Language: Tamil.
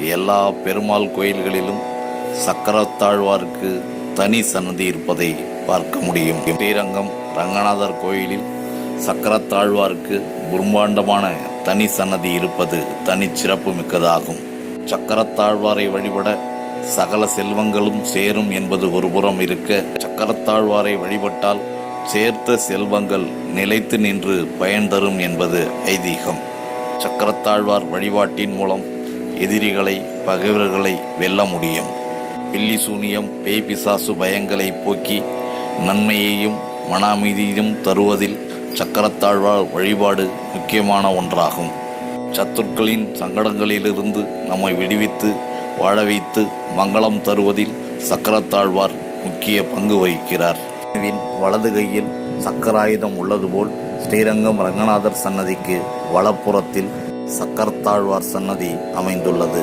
எல்லா பெருமாள் கோயில்களிலும் சக்கரத்தாழ்வாருக்கு தனி சன்னதி இருப்பதை பார்க்க முடியும். ஸ்ரீரங்கம் ரங்கநாதர் கோயிலில் சக்கரத்தாழ்வாருக்கு பிரம்மாண்டமான தனி சன்னதி இருப்பது தனி சிறப்பு மிக்கதாகும். சக்கரத்தாழ்வாரை வழிபட சகல செல்வங்களும் சேரும் என்பது ஒருபுறம் இருக்க, சக்கரத்தாழ்வாரை வழிபட்டால் சேர்த்த செல்வங்கள் நிலைத்து நின்று பயன் தரும் என்பது ஐதீகம். சக்கரத்தாழ்வார் வழிபாட்டின் மூலம் எதிரிகளை பகைவர்களை வெல்ல முடியும். பில்லி சூனியம் பேய் பிசாசு பயங்களை போக்கி நன்மையையும் மன அமைதியையும் தருவதில் சக்கரத்தாழ்வார் வழிபாடு முக்கியமான ஒன்றாகும். சத்துருக்களின் சங்கடங்களிலிருந்து நம்மை விடுவித்து வாழ வைத்து மங்களம் தருவதில் சக்கரத்தாழ்வார் முக்கிய பங்கு வகிக்கிறார். வலது கையில் சக்கராயுதம் உள்ளது போல் ஸ்ரீரங்கம் ரங்கநாதர் சன்னதிக்கு வலப்புறத்தில் சக்கரத்தாழ்வார் சன்னதி அமைந்துள்ளது.